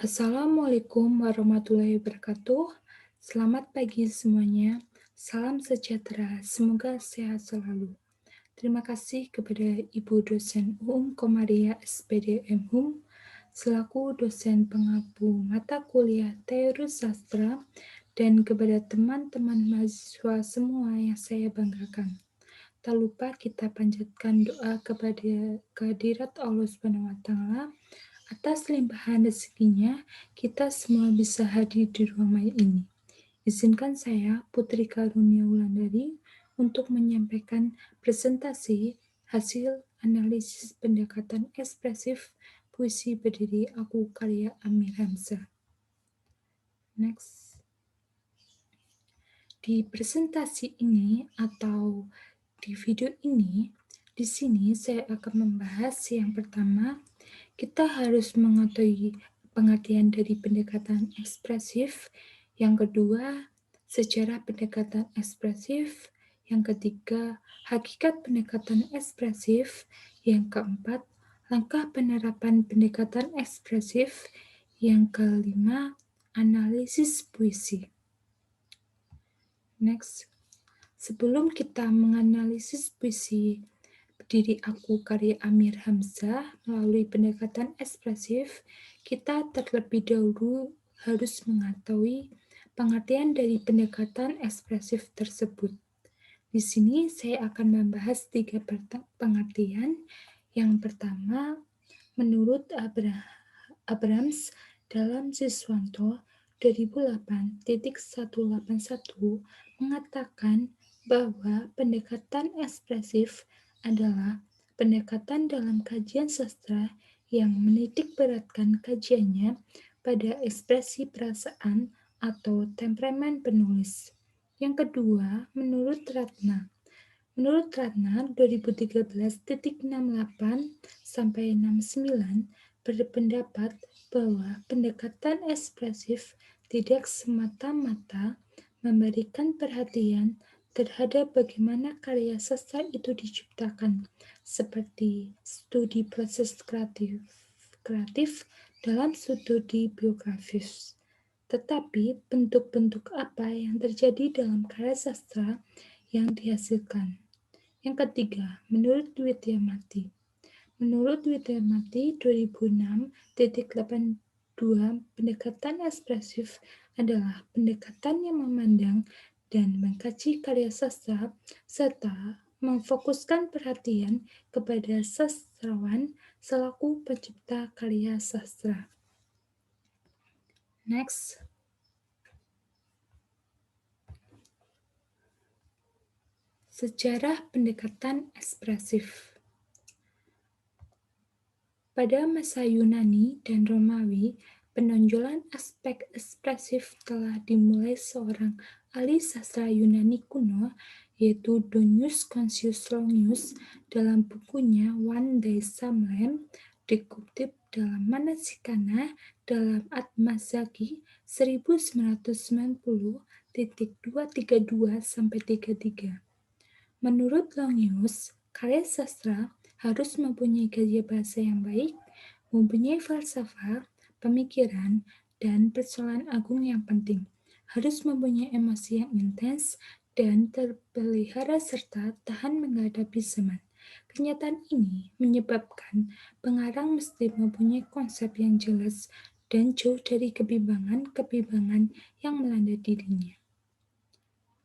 Assalamualaikum warahmatullahi wabarakatuh. Selamat pagi semuanya. Salam sejahtera. Semoga sehat selalu. Terima kasih kepada Ibu dosen Komaria SPD MHUM selaku dosen pengampu mata kuliah Teori Sastra dan kepada teman-teman mahasiswa semua yang saya banggakan. Tak lupa kita panjatkan doa kepada kehadirat Allah Subhanahu wa taala atas limpahan rezekinya, kita semua bisa hadir di ruang maya ini. Izinkan saya, Putri Karunia Wulandari, untuk menyampaikan presentasi hasil analisis pendekatan ekspresif puisi berdiri Aku karya Amir Hamzah. Next. Di presentasi ini atau di video ini, di sini saya akan membahas yang pertama, kita harus mengetahui pengertian dari pendekatan ekspresif. Yang kedua, sejarah pendekatan ekspresif. Yang ketiga, hakikat pendekatan ekspresif. Yang keempat, langkah penerapan pendekatan ekspresif. Yang kelima, analisis puisi. Next. Sebelum kita menganalisis puisi Berdiri Aku karya Amir Hamzah melalui pendekatan ekspresif, kita terlebih dahulu harus mengetahui pengertian dari pendekatan ekspresif tersebut. Di sini saya akan membahas 3 pengertian. Yang pertama, menurut Abrams dalam Siswanto 2008.181 mengatakan bahwa pendekatan ekspresif adalah pendekatan dalam kajian sastra yang menitik beratkan kajiannya pada ekspresi perasaan atau temperamen penulis. Yang kedua, menurut Ratna 2013.68 sampai 69 berpendapat bahwa pendekatan ekspresif tidak semata-mata memberikan perhatian terhadap bagaimana karya sastra itu diciptakan, seperti studi proses kreatif dalam studi biografis. Tetapi bentuk-bentuk apa yang terjadi dalam karya sastra yang dihasilkan. Yang ketiga, menurut Widyamati. Menurut Widyamati 2006.82, pendekatan ekspresif adalah pendekatan yang memandang dan mengkaji karya sastra serta memfokuskan perhatian kepada sastrawan selaku pencipta karya sastra. Next. Sejarah pendekatan ekspresif. Pada masa Yunani dan Romawi, penonjolan aspek ekspresif telah dimulai seorang ahli sastra Yunani kuno, yaitu Dionysius Consius Longius, dalam bukunya One Day Samlem, dikutip dalam Manasikana dalam Atmazaki 1990.232-33. Menurut Longius, karya sastra harus mempunyai gaya bahasa yang baik, mempunyai falsafah, pemikiran, dan persoalan agung yang penting. Harus mempunyai emosi yang intens dan terpelihara serta tahan menghadapi zaman. Kenyataan ini menyebabkan pengarang mesti mempunyai konsep yang jelas dan jauh dari kebimbangan-kebimbangan yang melanda dirinya.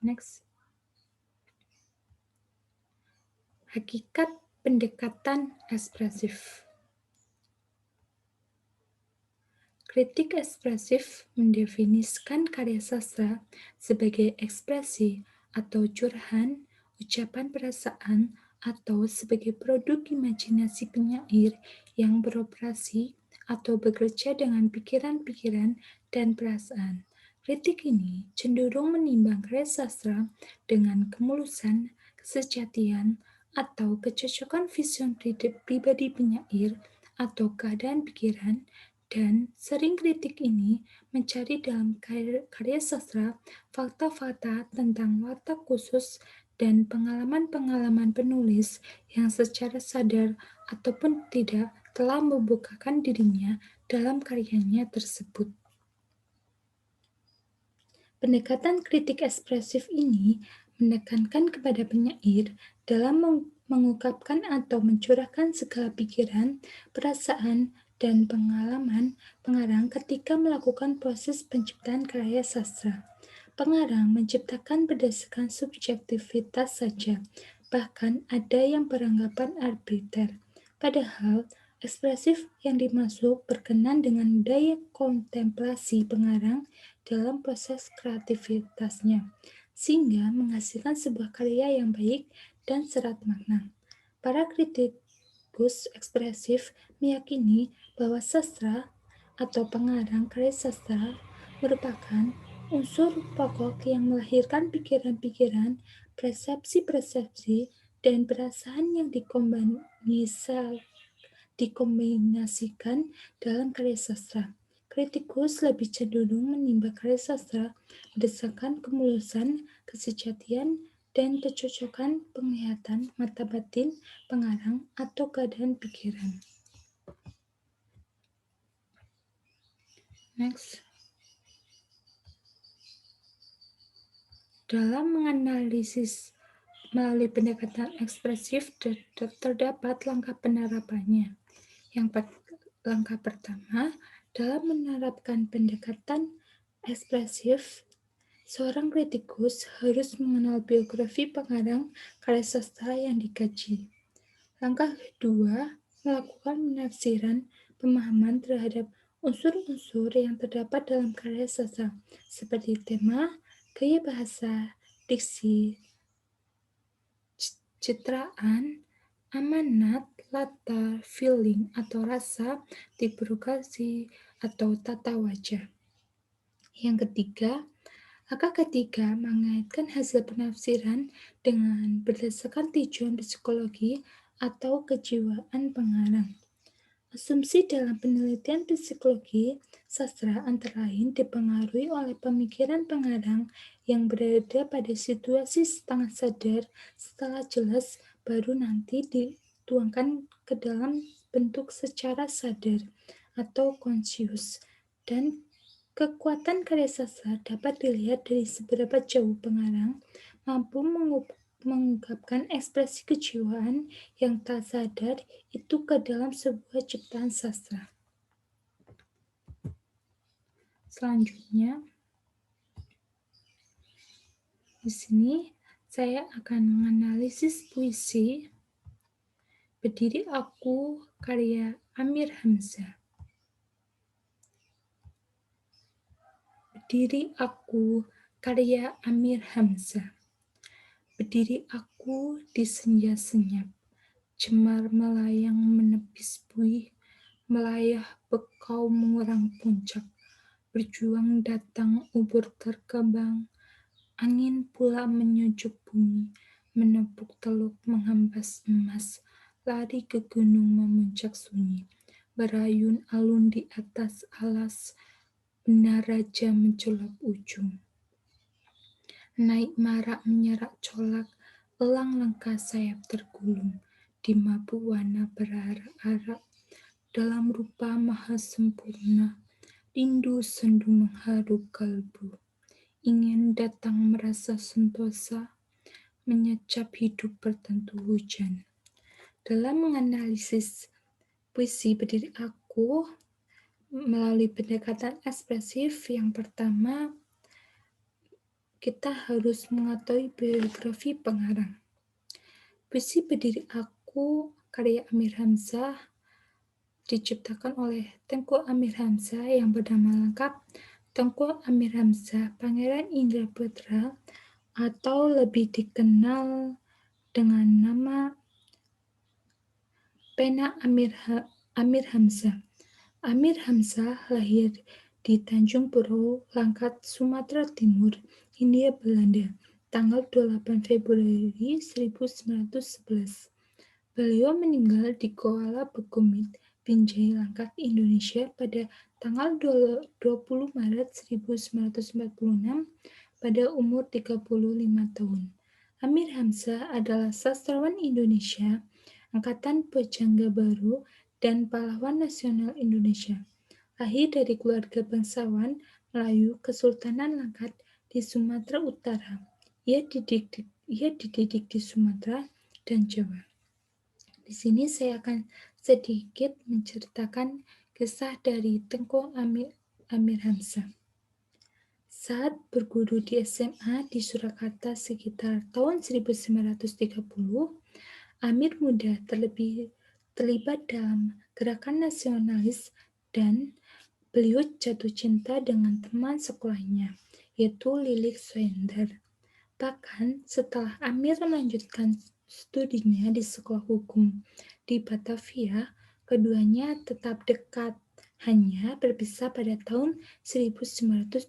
Next. Hakikat pendekatan ekspresif. Kritik ekspresif mendefinisikan karya sastra sebagai ekspresi atau curahan, ucapan perasaan, atau sebagai produk imajinasi penyair yang beroperasi atau bekerja dengan pikiran-pikiran dan perasaan. Kritik ini cenderung menimbang karya sastra dengan kemulusan, kesejatian, atau kecocokan vision pribadi penyair atau keadaan pikiran, dan sering kritik ini mencari dalam karya sastra fakta-fakta tentang watak khusus dan pengalaman-pengalaman penulis yang secara sadar ataupun tidak telah membukakan dirinya dalam karyanya tersebut. Pendekatan kritik ekspresif ini menekankan kepada penyair dalam mengungkapkan atau mencurahkan segala pikiran, perasaan, dan pengalaman pengarang ketika melakukan proses penciptaan karya sastra. Pengarang menciptakan berdasarkan subjektivitas saja, bahkan ada yang beranggapan arbitrter. Padahal, ekspresif yang dimaksud berkenan dengan daya kontemplasi pengarang dalam proses kreativitasnya, sehingga menghasilkan sebuah karya yang baik dan serat makna. Para kritikus ekspresif meyakini bahwa sastra atau pengarang karya sastra merupakan unsur pokok yang melahirkan pikiran-pikiran, persepsi-persepsi, dan perasaan yang dikombinasikan dalam karya sastra. Kritikus lebih cenderung menimba karya sastra berdasarkan kemulusan, kesejatian, dan kecocokan penglihatan mata batin pengarang atau keadaan pikiran. Next. Dalam menganalisis melalui pendekatan ekspresif terdapat langkah penerapannya. Langkah pertama, dalam menerapkan pendekatan ekspresif, seorang kritikus harus mengenal biografi pengarang karya sastra yang dikaji. Langkah kedua, melakukan penafsiran pemahaman terhadap unsur-unsur yang terdapat dalam karya sastra, seperti tema, gaya bahasa, diksi, citraan, amanat, latar, feeling atau rasa, tipografis atau tata wajah. Yang ketiga, langkah ketiga mengaitkan hasil penafsiran dengan berdasarkan tujuan psikologi atau kejiwaan pengarang. Asumsi dalam penelitian psikologi sastra antara lain dipengaruhi oleh pemikiran pengarang yang berada pada situasi setengah sadar setelah jelas baru nanti dituangkan ke dalam bentuk secara sadar atau konsius. Dan kekuatan karya sastra dapat dilihat dari seberapa jauh pengarang mampu mengungkapkan ekspresi kejiwaan yang tak sadar itu ke dalam sebuah ciptaan sastra. Selanjutnya, di sini saya akan menganalisis puisi Berdiri Aku karya Amir Hamzah. Berdiri Aku karya Amir Hamzah. Berdiri aku di senja senyap, cemar melayang menepis buih, melayah bekau mengurang puncak, berjuang datang ubur terkembang, angin pula menyujuk bumi, menepuk teluk menghempas emas, lari ke gunung memuncak sunyi, berayun alun di atas alas, benar raja mencolok ujung. Naik marak menyerak colak, elang langkah sayap tergulung, di mabuk warna berarak-arak, dalam rupa maha sempurna, rindu sendu mengharu kalbu, ingin datang merasa sentosa, menyecap hidup bertentu hujan. Dalam menganalisis puisi Berdiri Aku melalui pendekatan ekspresif, yang pertama kita harus mengetahui biografi pengarang. Puisi Berdiri Aku karya Amir Hamzah diciptakan oleh Tengku Amir Hamzah yang bernama lengkap Tengku Amir Hamzah Pangeran Indra Putra atau lebih dikenal dengan nama Pena Amir Hamzah. Amir Hamzah lahir di Tanjung Puro, Langkat, Sumatera Timur, Hindia Belanda, tanggal 28 Februari 1911. Beliau meninggal di Kuala Bekumit, Binjai, Langkat, Indonesia pada tanggal 20 Maret 1946 pada umur 35 tahun. Amir Hamzah adalah sastrawan Indonesia angkatan Pujangga Baru dan pahlawan nasional Indonesia. Lahir dari keluarga bangsawan Melayu Kesultanan Langkat di Sumatera Utara. Ia dididik di Sumatera dan Jawa. Di sini saya akan sedikit menceritakan kisah dari Tengku Amir Hamzah. Saat berguru di SMA di Surakarta sekitar tahun 1930, Amir muda terlibat dalam gerakan nasionalis dan beliau jatuh cinta dengan teman sekolahnya, yaitu Lilik Soender. Bahkan setelah Amir melanjutkan studinya di sekolah hukum di Batavia, keduanya tetap dekat, hanya berpisah pada tahun 1937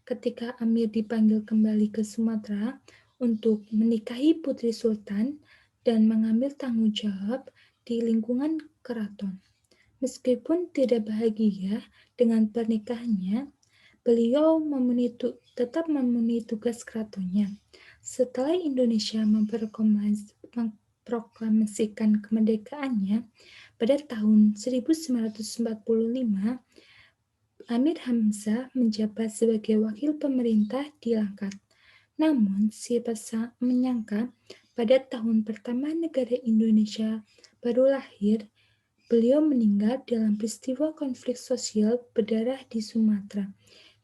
ketika Amir dipanggil kembali ke Sumatera untuk menikahi Putri Sultan dan mengambil tanggung jawab di lingkungan keraton. Meskipun tidak bahagia dengan pernikahannya, beliau tetap memenuhi tugas keratonnya. Setelah Indonesia memproklamasikan kemerdekaannya pada tahun 1945, Amir Hamzah menjabat sebagai wakil pemerintah di Langkat. Namun, siapa menyangka pada tahun pertama negara Indonesia baru lahir, beliau meninggal dalam peristiwa konflik sosial berdarah di Sumatera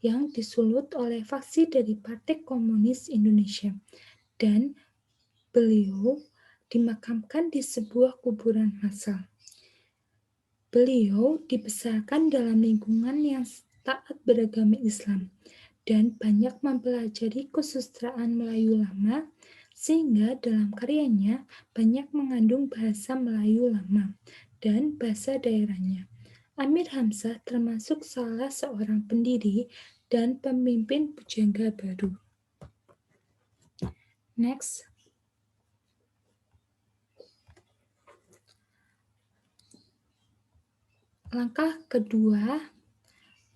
yang disulut oleh faksi dari Partai Komunis Indonesia, dan beliau dimakamkan di sebuah kuburan massal. Beliau dibesarkan dalam lingkungan yang taat beragama Islam dan banyak mempelajari kesusastraan Melayu lama, sehingga dalam karyanya banyak mengandung bahasa Melayu lama dan bahasa daerahnya. Amir Hamzah termasuk salah seorang pendiri dan pemimpin pujangga baru. Next. Langkah kedua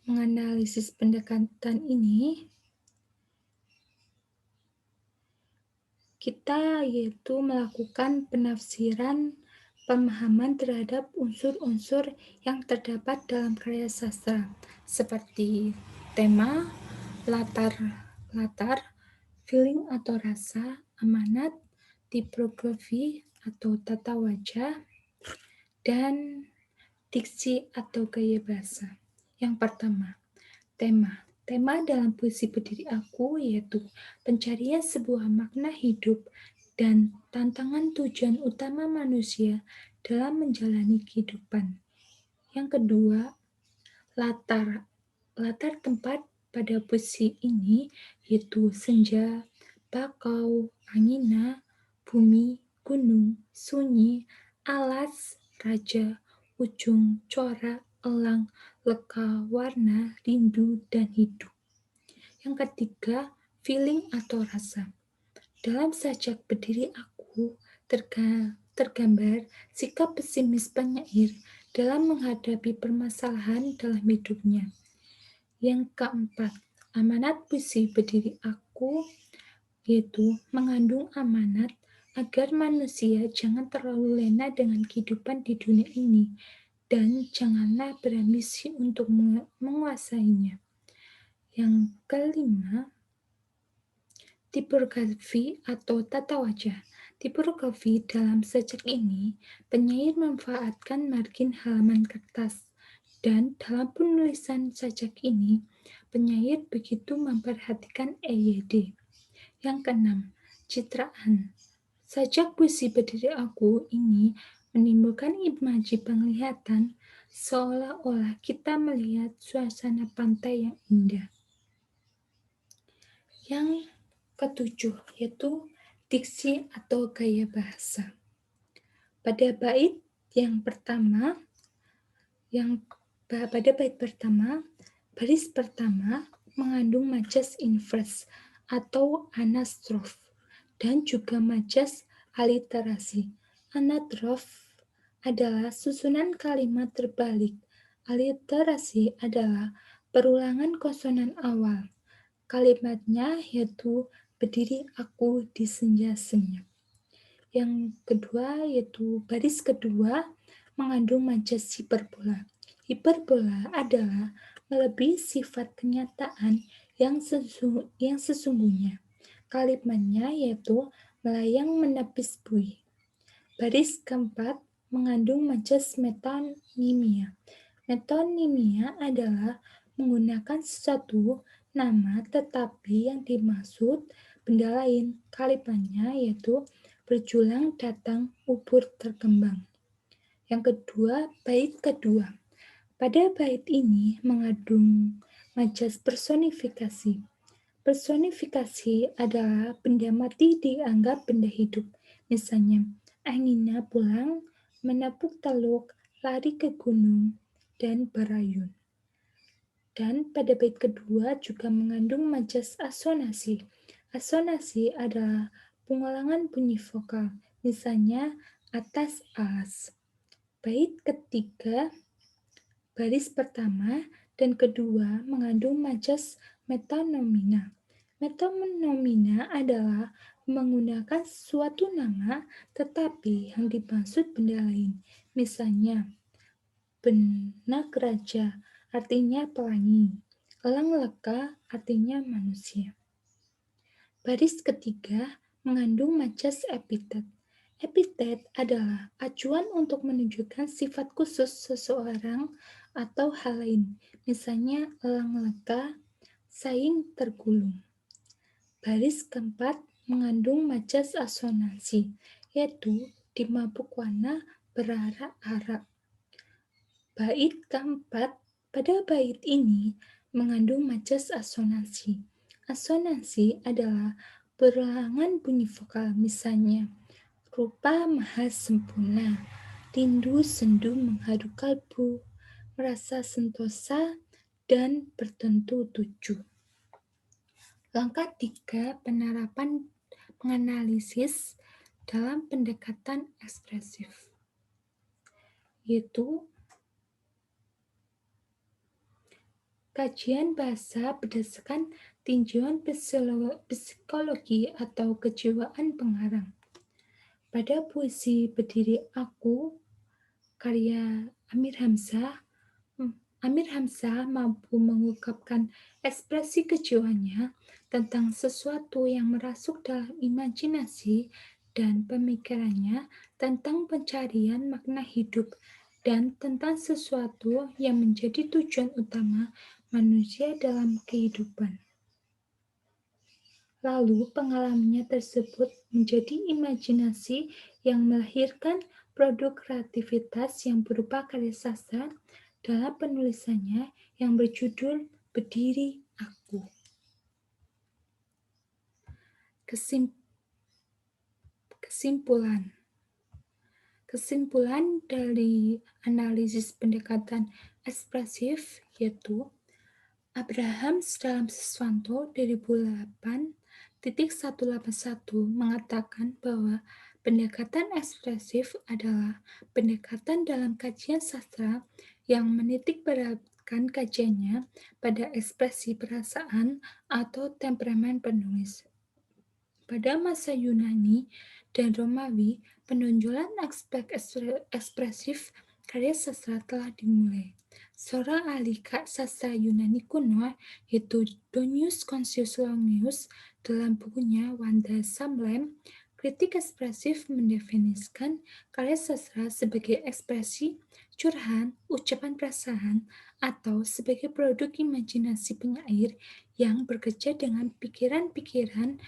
menganalisis pendekatan ini, kita yaitu melakukan penafsiran pemahaman terhadap unsur-unsur yang terdapat dalam karya sastra, seperti tema, latar, feeling atau rasa, amanat, tipografi atau tata wajah, dan diksi atau gaya bahasa. Yang pertama, tema. Tema dalam puisi Berdiri Aku yaitu pencarian sebuah makna hidup dan tantangan tujuan utama manusia dalam menjalani kehidupan. Yang kedua, latar. Latar tempat pada puisi ini yaitu senja, bakau, angina, bumi, gunung, sunyi, alas, raja, ujung, corak, elang, leka, warna, rindu, dan hidup. Yang ketiga, feeling atau rasa. Dalam sajak Berdiri Aku, tergambar sikap pesimis penyair dalam menghadapi permasalahan dalam hidupnya. Yang keempat, amanat puisi Berdiri Aku yaitu mengandung amanat agar manusia jangan terlalu lena dengan kehidupan di dunia ini dan janganlah berambisi untuk menguasainya. Yang kelima, tipografi atau tata wajah. Tipografi dalam sajak ini, penyair memanfaatkan margin halaman kertas, dan dalam penulisan sajak ini, penyair begitu memperhatikan EYD. Yang keenam, citraan. Sajak puisi Berdiri Aku ini menimbulkan imaji penglihatan seolah-olah kita melihat suasana pantai yang indah. Yang ketujuh yaitu diksi atau gaya bahasa. Pada bait pertama, baris pertama mengandung majas invers atau anastrof dan juga majas aliterasi. Anastrof adalah susunan kalimat terbalik. Aliterasi adalah perulangan konsonan awal. Kalimatnya yaitu berdiri aku di senja senyap. Yang kedua yaitu baris kedua mengandung majas hiperbola. Hiperbola adalah melebihi sifat kenyataan yang sesungguhnya. Kalimatnya yaitu melayang menepis bui. Baris keempat mengandung majas metonimia. Metonimia adalah menggunakan sesuatu nama tetapi yang dimaksud benda lain. Kalimatnya yaitu berjulang datang ubur terkembang. Yang kedua, bait kedua. Pada bait ini mengandung majas personifikasi. Personifikasi adalah benda mati dianggap benda hidup. Misalnya, Anginnya pulang, menepuk teluk, lari ke gunung, dan berayun. Dan pada bait kedua juga mengandung majas asonasi. Asonasi adalah pengulangan bunyi vokal, misalnya atas alas. Bait ketiga, baris pertama dan kedua mengandung majas metonomina. Metonomina adalah menggunakan suatu nama tetapi yang dimaksud benda lain. Misalnya, benak raja artinya pelangi, elang leka artinya manusia. Baris ketiga mengandung majas epitet. Epitet adalah acuan untuk menunjukkan sifat khusus seseorang atau hal lain, misalnya elang leka, saing tergulung. Baris keempat mengandung majas asonansi, yaitu di mabuk warna berarak-arak. Bait keempat, pada bait ini mengandung majas asonansi. Asonansi adalah berulangan bunyi vokal, misalnya rupa maha sempurna, rindu sendu menghadu kalbu, merasa sentosa, dan bertentu tujuh. Langkah 3 penerapan penganalisis dalam pendekatan ekspresif, yaitu kajian bahasa berdasarkan tinjauan psikologi atau kejiwaan pengarang. Pada puisi Berdiri Aku, karya Amir Hamzah mampu mengungkapkan ekspresi kejiwaannya tentang sesuatu yang merasuk dalam imajinasi dan pemikirannya tentang pencarian makna hidup dan tentang sesuatu yang menjadi tujuan utama manusia dalam kehidupan. Lalu pengalamannya tersebut menjadi imajinasi yang melahirkan produk kreativitas yang berupa karya sastra dalam penulisannya yang berjudul Berdiri Aku. Kesimpulan dari analisis pendekatan ekspresif yaitu Abraham dalam Siswanto 2008.181 mengatakan bahwa pendekatan ekspresif adalah pendekatan dalam kajian sastra yang menitik beratkan kajiannya pada ekspresi perasaan atau temperamen penulis. Pada masa Yunani dan Romawi, penonjolan aspek ekspresif karya sastra telah dimulai. Seorang ahli sastra Yunani kuno, yaitu Dionysius Consulonius, dalam bukunya Wanda Samlem, kritik ekspresif mendefinisikan karya sastra sebagai ekspresi, curahan, ucapan perasaan, atau sebagai produk imajinasi penyair yang bekerja dengan pikiran-pikiran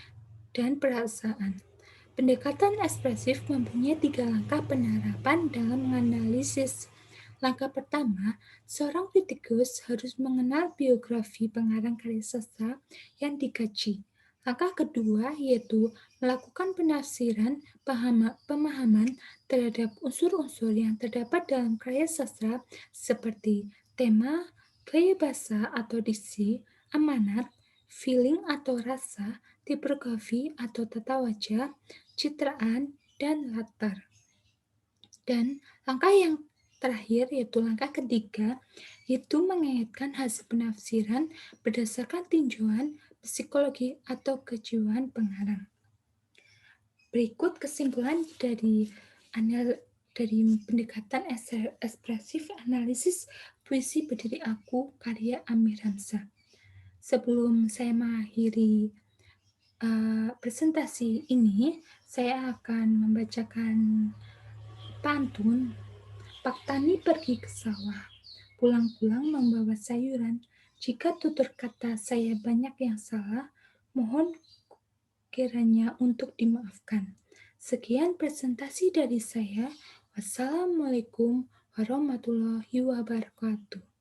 dan perasaan. Pendekatan ekspresif mempunyai 3 langkah penerapan dalam menganalisis. Langkah pertama, seorang kritikus harus mengenal biografi pengarang karya sastra yang dikaji. Langkah kedua yaitu melakukan penafsiran pemahaman terhadap unsur-unsur yang terdapat dalam karya sastra seperti tema, gaya bahasa atau diksi, amanat, feeling atau rasa, tipografi atau tata wajah, citraan, dan latar. Dan langkah yang terakhir yaitu langkah ketiga, yaitu mengaitkan hasil penafsiran berdasarkan tinjauan psikologi atau kejiwaan pengarang. Berikut kesimpulan dari dari pendekatan ekspresif analisis puisi berdiri aku karya Amir Hamzah. Sebelum saya mengakhiri presentasi ini, saya akan membacakan pantun. Pak Tani pergi ke sawah, pulang-pulang membawa sayuran. Jika tutur kata saya banyak yang salah, mohon kiranya untuk dimaafkan. Sekian presentasi dari saya. Wassalamualaikum warahmatullahi wabarakatuh.